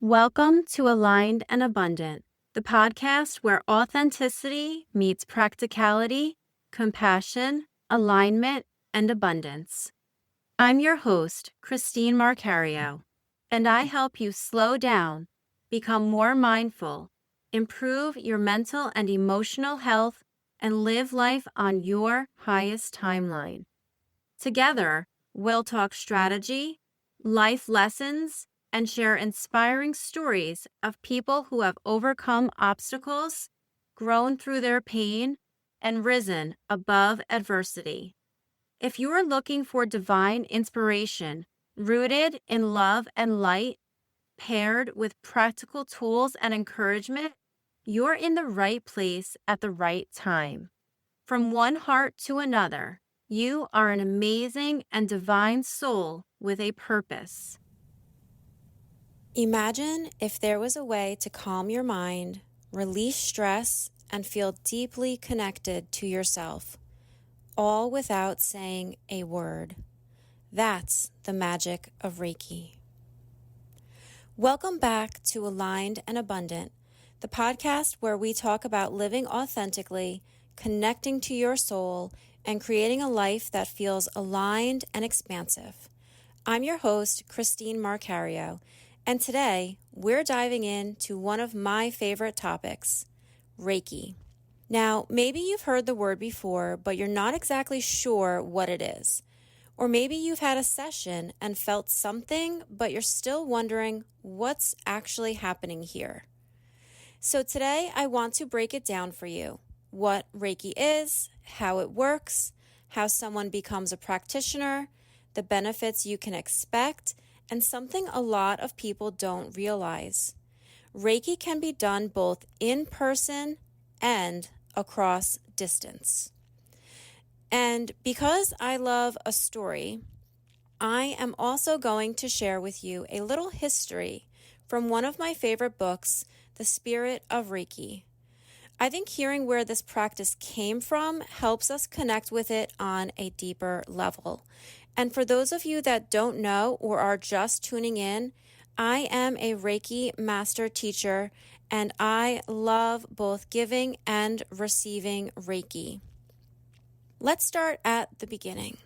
Welcome to Aligned and Abundant, the podcast where authenticity meets practicality, compassion, alignment, and abundance. I'm your host, Christine Marcario, and I help you slow down, become more mindful, improve your mental and emotional health, and live life on your highest timeline. Together, we'll talk strategy, life lessons, and share inspiring stories of people who have overcome obstacles, grown through their pain, and risen above adversity. If you are looking for divine inspiration rooted in love and light, paired with practical tools and encouragement, you're in the right place at the right time. From one heart to another, you are an amazing and divine soul with a purpose. Imagine if there was a way to calm your mind, release stress, and feel deeply connected to yourself, all without saying a word. That's the magic of Reiki. Welcome back to Aligned and Abundant, the podcast where we talk about living authentically, connecting to your soul, and creating a life that feels aligned and expansive. I'm your host, Christine Marcario, and today we're diving into one of my favorite topics, Reiki. Now, maybe you've heard the word before, but you're not exactly sure what it is. Or maybe you've had a session and felt something, but you're still wondering what's actually happening here. So today I want to break it down for you. What Reiki is, how it works, how someone becomes a practitioner, the benefits you can expect, and something a lot of people don't realize. Reiki can be done both in person and across distance. And because I love a story, I am also going to share with you a little history from one of my favorite books, The Spirit of Reiki. I think hearing where this practice came from helps us connect with it on a deeper level. And for those of you that don't know or are just tuning in, I am a Reiki master teacher, and I love both giving and receiving Reiki. Let's start at the beginning.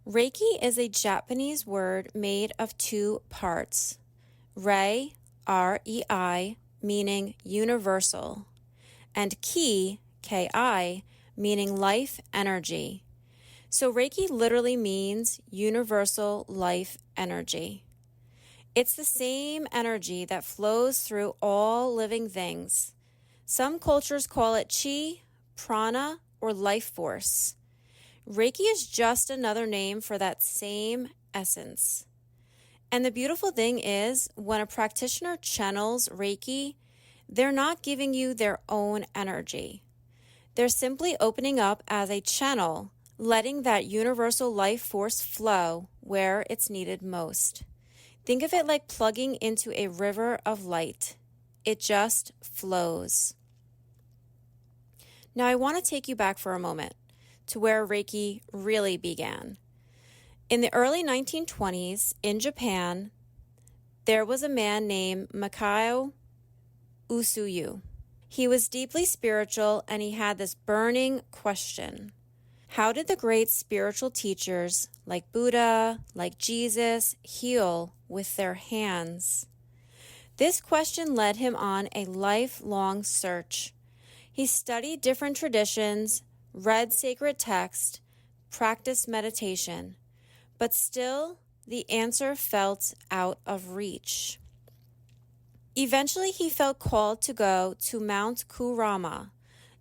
Reiki is a Japanese word made of two parts. Rei, R-E-I, meaning universal, and ki, K-I, meaning life energy. So Reiki literally means universal life energy. It's the same energy that flows through all living things. Some cultures call it chi, prana, or life force. Reiki is just another name for that same essence. And the beautiful thing is, when a practitioner channels Reiki, they're not giving you their own energy. They're simply opening up as a channel, letting that universal life force flow where it's needed most. Think of it like plugging into a river of light. It just flows. Now I want to take you back for a moment to where Reiki really began. In the early 1920s in Japan, there was a man named Mikao Usui. He was deeply spiritual, and he had this burning question. How did the great spiritual teachers like Buddha, like Jesus, heal with their hands? This question led him on a lifelong search. He studied different traditions, read sacred text, practiced meditation, but still the answer felt out of reach. Eventually, he felt called to go to Mount Kurama,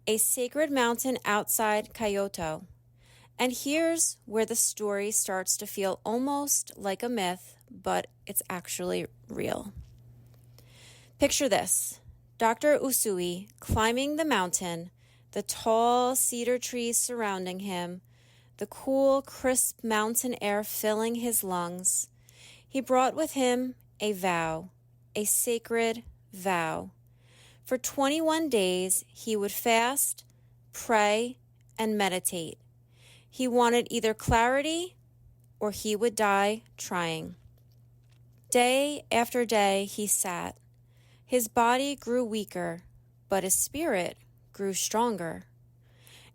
a sacred mountain outside Kyoto. And here's where the story starts to feel almost like a myth, but it's actually real. Picture this: Dr. Usui climbing the mountain, the tall cedar trees surrounding him, the cool, crisp mountain air filling his lungs. He brought with him a vow, a sacred vow. For 21 days, he would fast, pray, and meditate. He wanted either clarity or he would die trying. Day after day he sat. His body grew weaker, but his spirit grew stronger.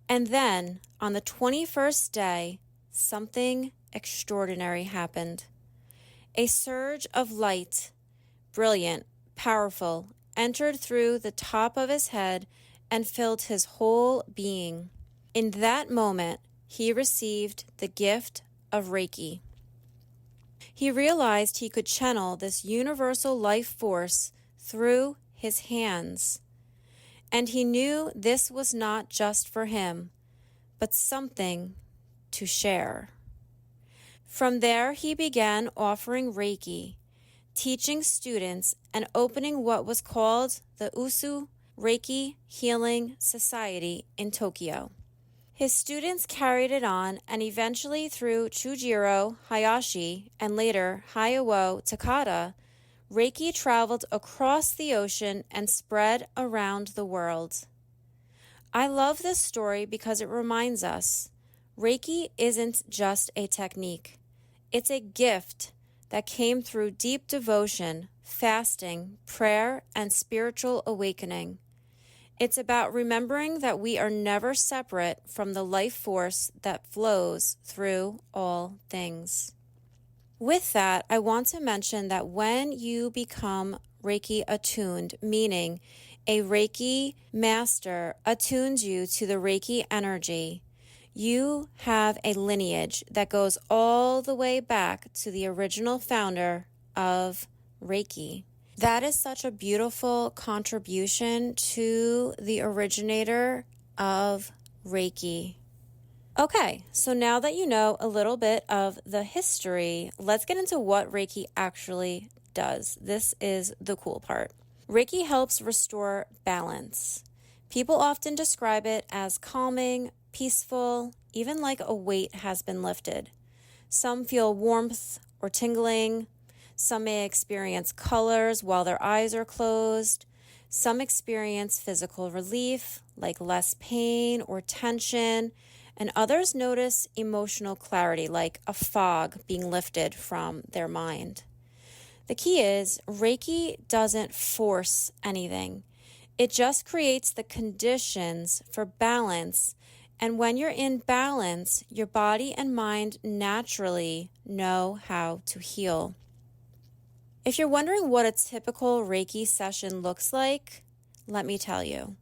And then, on the 21st day, something extraordinary happened. A surge of light, brilliant, powerful, entered through the top of his head and filled his whole being. In that moment, he received the gift of Reiki. He realized he could channel this universal life force through his hands. And he knew this was not just for him, but something to share. From there, he began offering Reiki, teaching students and opening what was called the Usui Reiki Healing Society in Tokyo. His students carried it on, and eventually through Chujiro Hayashi and later Hayao Takada, Reiki traveled across the ocean and spread around the world. I love this story because it reminds us Reiki isn't just a technique. It's a gift that came through deep devotion, fasting, prayer, and spiritual awakening. It's about remembering that we are never separate from the life force that flows through all things. With that, I want to mention that when you become Reiki attuned, meaning a Reiki master attunes you to the Reiki energy, you have a lineage that goes all the way back to the original founder of Reiki. That is such a beautiful contribution to the originator of Reiki. Okay, so now that you know a little bit of the history, let's get into what Reiki actually does. This is the cool part. Reiki helps restore balance. People often describe it as calming, peaceful, even like a weight has been lifted. Some feel warmth or tingling. Some may experience colors while their eyes are closed. Some experience physical relief, like less pain or tension. And others notice emotional clarity, like a fog being lifted from their mind. The key is Reiki doesn't force anything. It just creates the conditions for balance. And when you're in balance, your body and mind naturally know how to heal. If you're wondering what a typical Reiki session looks like, let me tell you.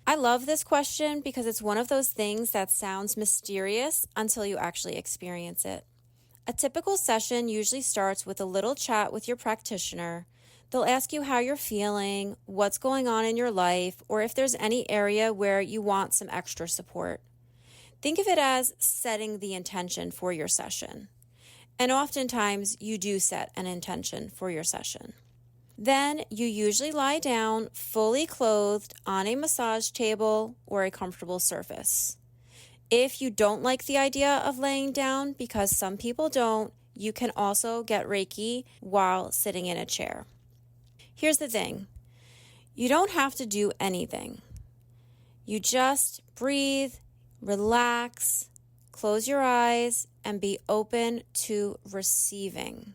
I love this question because it's one of those things that sounds mysterious until you actually experience it. A typical session usually starts with a little chat with your practitioner. They'll ask you how you're feeling, what's going on in your life, or if there's any area where you want some extra support. Think of it as setting the intention for your session. And oftentimes you do set an intention for your session. Then you usually lie down fully clothed on a massage table or a comfortable surface. If you don't like the idea of laying down, because some people don't, you can also get Reiki while sitting in a chair. Here's the thing. You don't have to do anything. You just breathe, relax, close your eyes, and be open to receiving.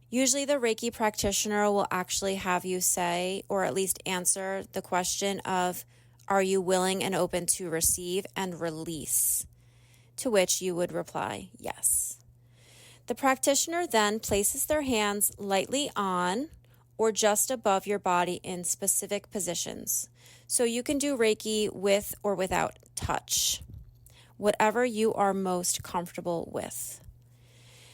Usually the Reiki practitioner will actually have you say, or at least answer the question of, are you willing and open to receive and release? To which you would reply, yes. The practitioner then places their hands lightly on or just above your body in specific positions. So you can do Reiki with or without touch, whatever you are most comfortable with.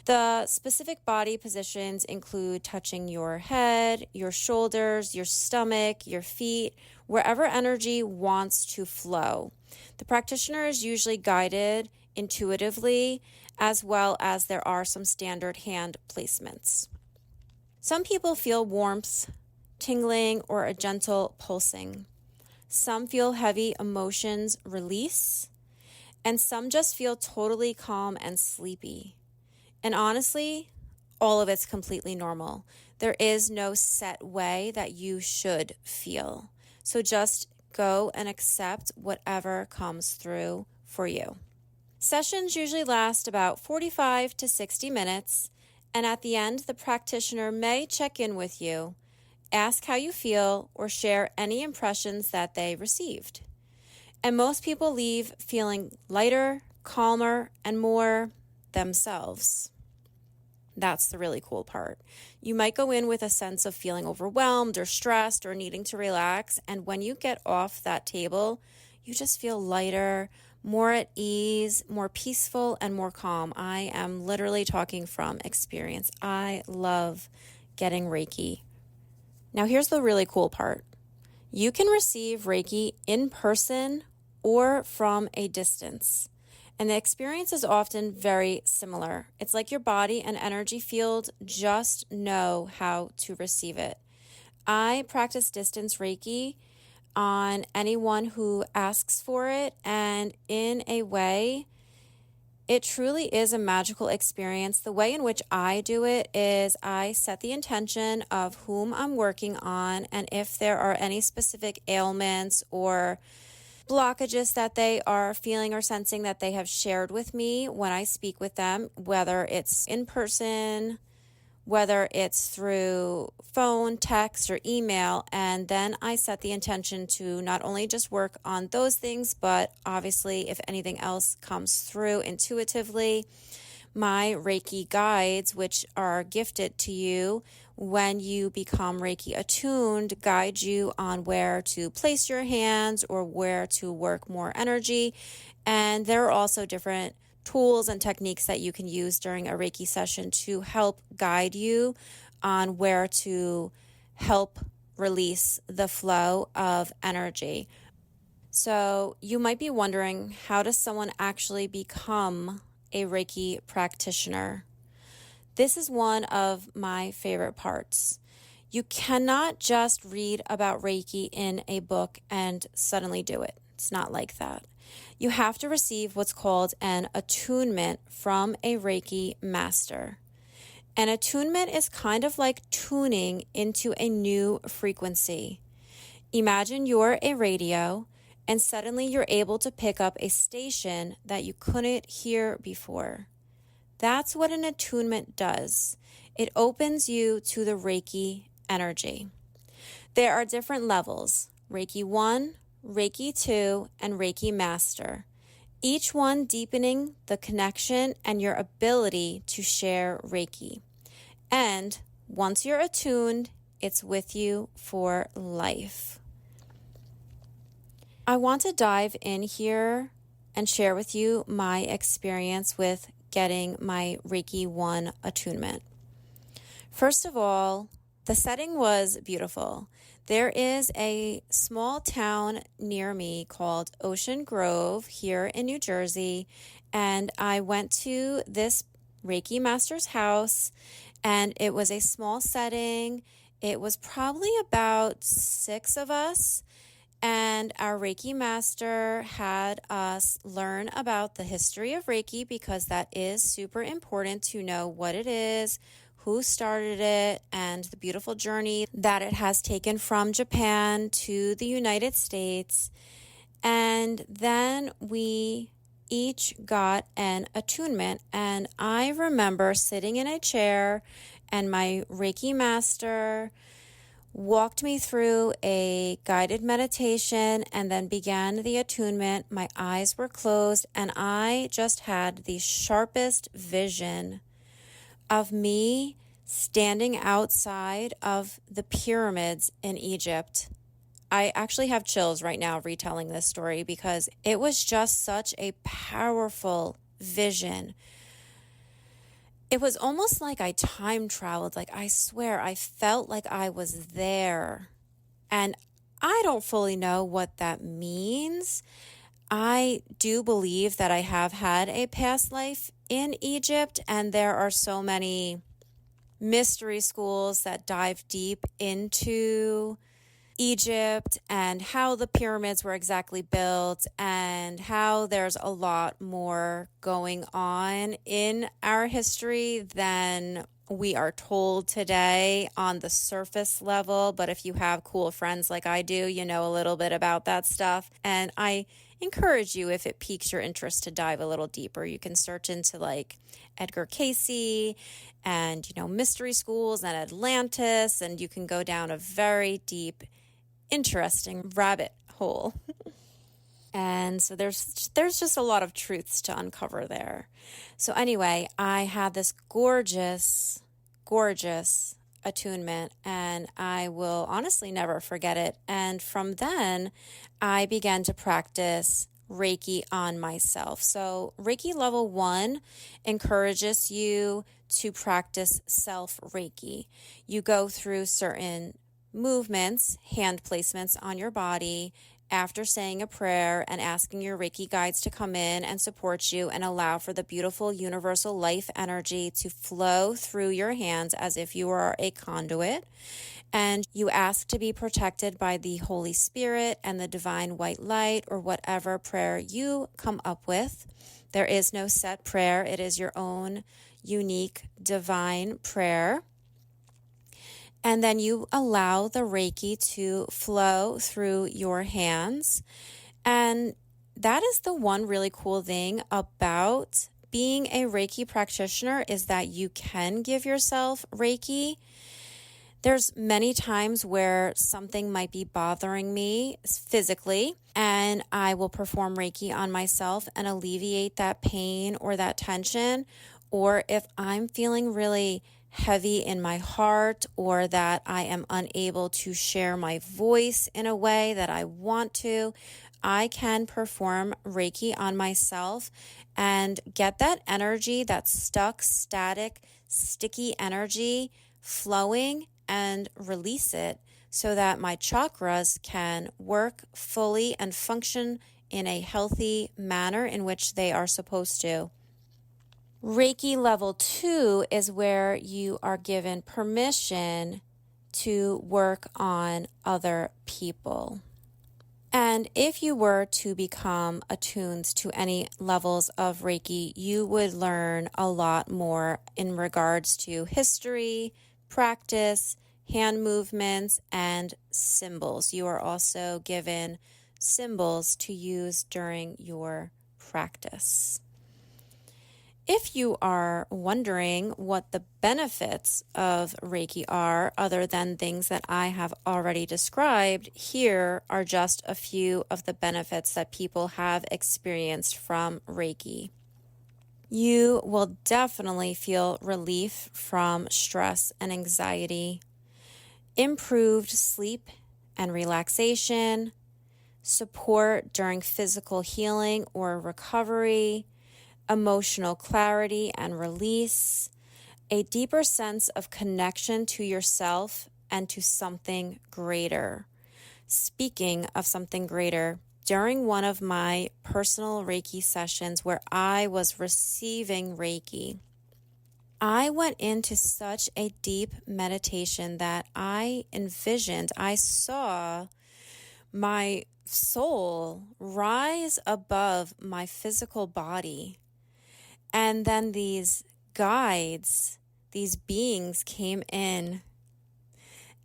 The specific body positions include touching your head, your shoulders, your stomach, your feet, wherever energy wants to flow. The practitioner is usually guided intuitively, as well as there are some standard hand placements. Some people feel warmth, tingling, or a gentle pulsing. Some feel heavy emotions release, and some just feel totally calm and sleepy. And honestly, all of it's completely normal. There is no set way that you should feel. So just go and accept whatever comes through for you. Sessions usually last about 45 to 60 minutes, And at the end, the practitioner may check in with you, ask how you feel, or share any impressions that they received. And most people leave feeling lighter, calmer, and more themselves. That's the really cool part. You might go in with a sense of feeling overwhelmed or stressed or needing to relax. And when you get off that table, you just feel lighter, more at ease, more peaceful, and more calm. I am literally talking from experience. I love getting Reiki. Now, here's the really cool part. You can receive Reiki in person or from a distance. And the experience is often very similar. It's like your body and energy field just know how to receive it. I practice distance Reiki on anyone who asks for it, and in a way, it truly is a magical experience. The way in which I do it is I set the intention of whom I'm working on, and if there are any specific ailments or blockages that they are feeling or sensing that they have shared with me when I speak with them, whether it's in person, whether it's through phone, text, or email. And then I set the intention to not only just work on those things, but obviously if anything else comes through intuitively, my Reiki guides, which are gifted to you when you become Reiki attuned, guide you on where to place your hands or where to work more energy. And there are also different tools and techniques that you can use during a Reiki session to help guide you on where to help release the flow of energy. So you might be wondering, how does someone actually become a Reiki practitioner? This is one of my favorite parts. You cannot just read about Reiki in a book and suddenly do it. It's not like that. You have to receive what's called an attunement from a Reiki master. An attunement is kind of like tuning into a new frequency. Imagine you're a radio and suddenly you're able to pick up a station that you couldn't hear before. That's what an attunement does. It opens you to the Reiki energy. There are different levels: Reiki 1, Reiki 2, and Reiki Master, each one deepening the connection and your ability to share Reiki. And once you're attuned, it's with you for life. I want to dive in here and share with you my experience with getting my Reiki 1 attunement. First of all, the setting was beautiful. There is a small town near me called Ocean Grove here in New Jersey, and I went to this Reiki master's house, and it was a small setting. It was probably about 6 of us, and our Reiki master had us learn about the history of Reiki, because that is super important to know what it is, who started it, and the beautiful journey that it has taken from Japan to the United States. And then we each got an attunement, and I remember sitting in a chair and my Reiki master walked me through a guided meditation and then began the attunement. My eyes were closed and I just had the sharpest vision of me standing outside of the pyramids in Egypt. I actually have chills right now retelling this story because it was just such a powerful vision. It was almost like I time traveled. Like, I swear, I felt like I was there. And I don't fully know what that means. I do believe that I have had a past life in Egypt, and there are so many mystery schools that dive deep into Egypt and how the pyramids were exactly built and how there's a lot more going on in our history than we are told today on the surface level. But if you have cool friends like I do, you know a little bit about that stuff. And I encourage you, if it piques your interest, to dive a little deeper. You can search into like Edgar Cayce and, mystery schools and Atlantis, and you can go down a very deep, interesting rabbit hole. And so there's just a lot of truths to uncover there. So anyway, I had this gorgeous, gorgeous attunement, and I will honestly never forget it. And from then, I began to practice Reiki on myself. So Reiki level 1 encourages you to practice self-Reiki. You go through certain movements, hand placements on your body, after saying a prayer and asking your Reiki guides to come in and support you and allow for the beautiful universal life energy to flow through your hands as if you are a conduit. And you ask to be protected by the Holy Spirit and the divine white light, or whatever prayer you come up with. There is no set prayer. It is your own unique divine prayer. And then you allow the Reiki to flow through your hands. And that is the one really cool thing about being a Reiki practitioner, is that you can give yourself Reiki. There's many times where something might be bothering me physically, and I will perform Reiki on myself and alleviate that pain or that tension. Or if I'm feeling really heavy in my heart, or that I am unable to share my voice in a way that I want to, I can perform Reiki on myself and get that energy, that stuck, static, sticky energy flowing, and release it so that my chakras can work fully and function in a healthy manner in which they are supposed to. Reiki level 2 is where you are given permission to work on other people. And if you were to become attuned to any levels of Reiki, you would learn a lot more in regards to history, practice, hand movements, and symbols. You are also given symbols to use during your practice. If you are wondering what the benefits of Reiki are, other than things that I have already described, here are just a few of the benefits that people have experienced from Reiki. You will definitely feel relief from stress and anxiety, improved sleep and relaxation, support during physical healing or recovery, emotional clarity and release, a deeper sense of connection to yourself and to something greater. Speaking of something greater, during one of my personal Reiki sessions where I was receiving Reiki, I went into such a deep meditation that I saw my soul rise above my physical body. And then these guides, these beings came in,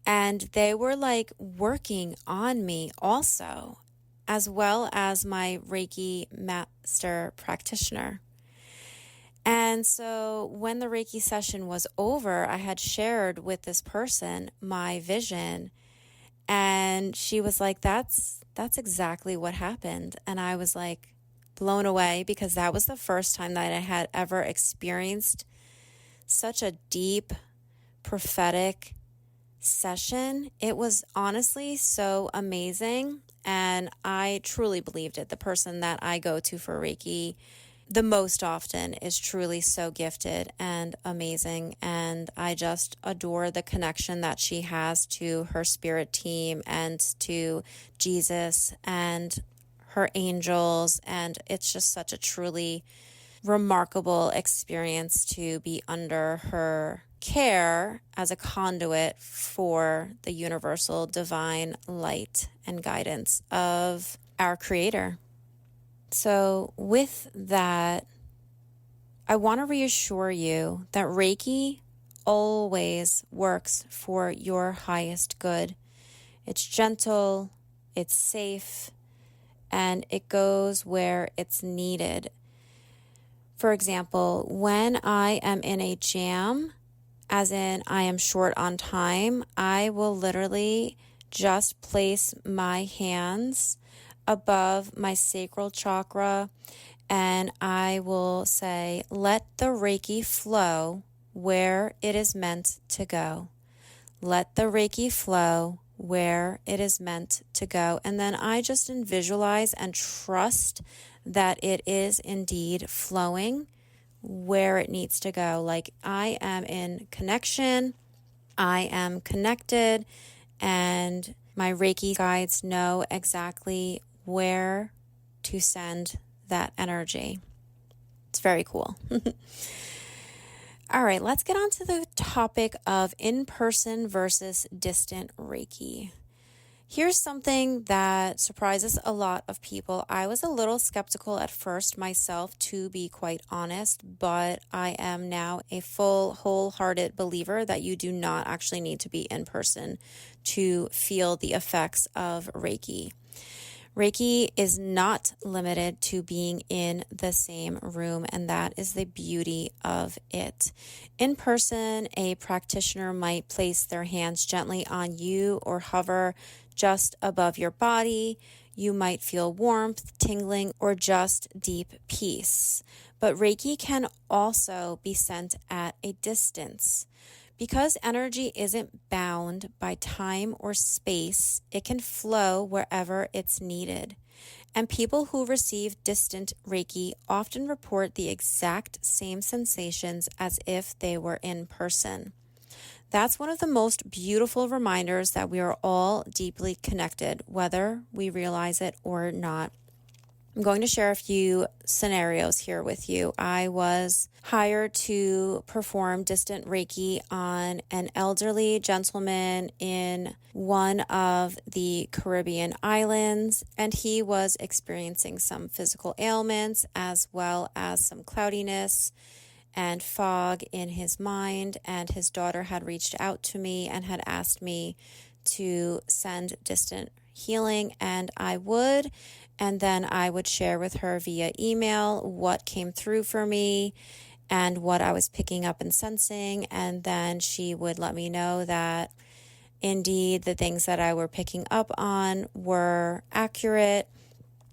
and they were like working on me also, as well as my Reiki master practitioner. And so when the Reiki session was over, I had shared with this person my vision, and she was like, that's exactly what happened. And I was like, blown away, because that was the first time that I had ever experienced such a deep prophetic session. It was honestly so amazing, and I truly believed it. The person that I go to for Reiki the most often is truly so gifted and amazing, and I just adore the connection that she has to her spirit team and to Jesus and her angels, and it's just such a truly remarkable experience to be under her care as a conduit for the universal divine light and guidance of our Creator. So with that, I want to reassure you that Reiki always works for your highest good. It's gentle, it's safe, and it goes where it's needed. For example, when I am in a jam, as in I am short on time, I will literally just place my hands above my sacral chakra and I will say, let the Reiki flow where it is meant to go. Let the Reiki flow where it is meant to go. And then I just visualize and trust that it is indeed flowing where it needs to go. Like I am in connection, I am connected, and my Reiki guides know exactly where to send that energy. It's very cool. All right, let's get on to the topic of in-person versus distant Reiki. Here's something that surprises a lot of people. I was a little skeptical at first myself, to be quite honest, but I am now a full, wholehearted believer that you do not actually need to be in person to feel the effects of Reiki. Reiki is not limited to being in the same room, and that is the beauty of it. In person, a practitioner might place their hands gently on you or hover just above your body. You might feel warmth, tingling, or just deep peace. But Reiki can also be sent at a distance. Because energy isn't bound by time or space, it can flow wherever it's needed. And people who receive distant Reiki often report the exact same sensations as if they were in person. That's one of the most beautiful reminders that we are all deeply connected, whether we realize it or not. I'm going to share a few scenarios here with you. I was hired to perform distant Reiki on an elderly gentleman in one of the Caribbean islands, and he was experiencing some physical ailments as well as some cloudiness and fog in his mind, and his daughter had reached out to me and had asked me to send distant healing, and I would. And then I would share with her via email what came through for me and what I was picking up and sensing. And then she would let me know that indeed the things that I were picking up on were accurate.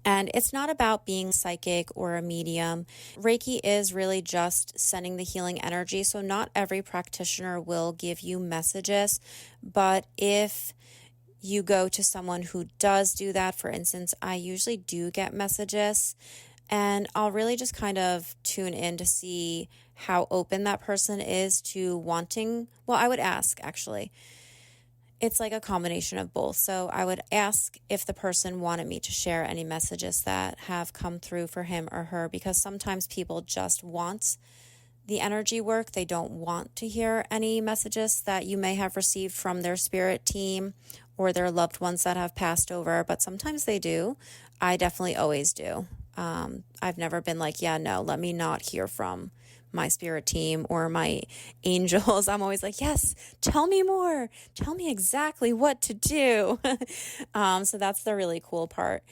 And it's not about being psychic or a medium. Reiki is really just sending the healing energy. So not every practitioner will give you messages, but if you go to someone who does do that, for instance, I usually do get messages, and I'll really just kind of tune in to see how open that person is to wanting. Well, I would ask, actually. It's like a combination of both. So I would ask if the person wanted me to share any messages that have come through for him or her, because sometimes people just want the energy work. They don't want to hear any messages that you may have received from their spirit team or their loved ones that have passed over, but sometimes they do. I definitely always do. I've never been like, yeah, no, let me not hear from my spirit team or my angels. I'm always like, yes, tell me more. Tell me exactly what to do. So that's the really cool part.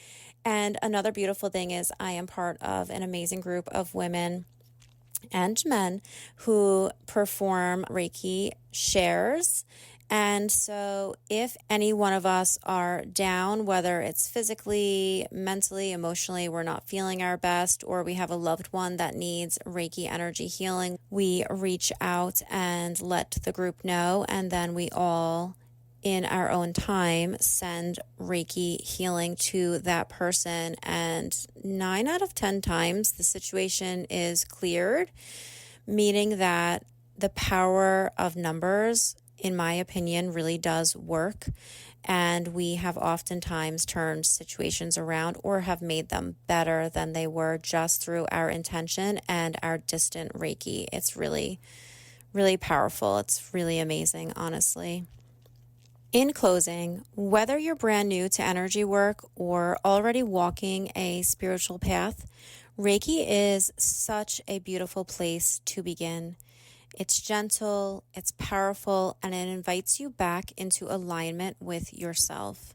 And another beautiful thing is I am part of an amazing group of women and men who perform Reiki shares. And so if any one of us are down, whether it's physically, mentally, emotionally, we're not feeling our best, or we have a loved one that needs Reiki energy healing, we reach out and let the group know, and then we all, in our own time, send Reiki healing to that person. And 9 out of 10 times the situation is cleared, meaning that the power of numbers, in my opinion, really does work. And we have oftentimes turned situations around or have made them better than they were just through our intention and our distant Reiki. It's really, really powerful. It's really amazing, honestly. In closing, whether you're brand new to energy work or already walking a spiritual path, Reiki is such a beautiful place to begin. It's gentle, it's powerful, and it invites you back into alignment with yourself.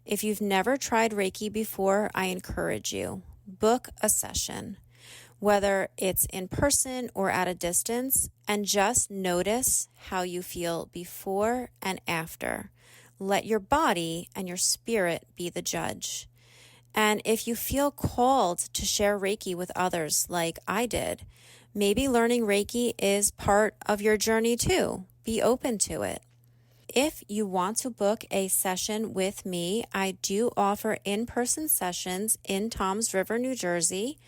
If you've never tried Reiki before, I encourage you, book a session, whether it's in person or at a distance, and just notice how you feel before and after. Let your body and your spirit be the judge. And if you feel called to share Reiki with others like I did, maybe learning Reiki is part of your journey too. Be open to it. If you want to book a session with me, I do offer in-person sessions in Toms River, New Jersey,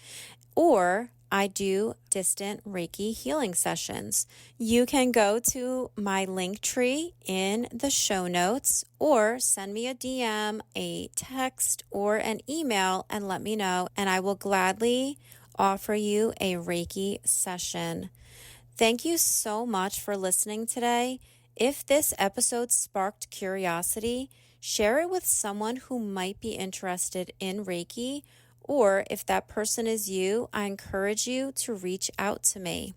or I do distant Reiki healing sessions. You can go to my link tree in the show notes or send me a DM, a text, or an email and let me know, and I will gladly offer you a Reiki session. Thank you so much for listening today. If this episode sparked curiosity, share it with someone who might be interested in Reiki, or if that person is you, I encourage you to reach out to me.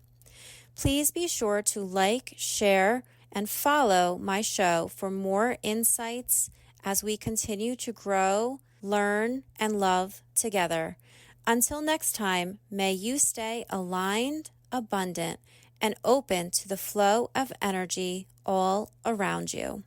Please be sure to like, share, and follow my show for more insights as we continue to grow, learn, and love together. Until next time, may you stay aligned, abundant, and open to the flow of energy all around you.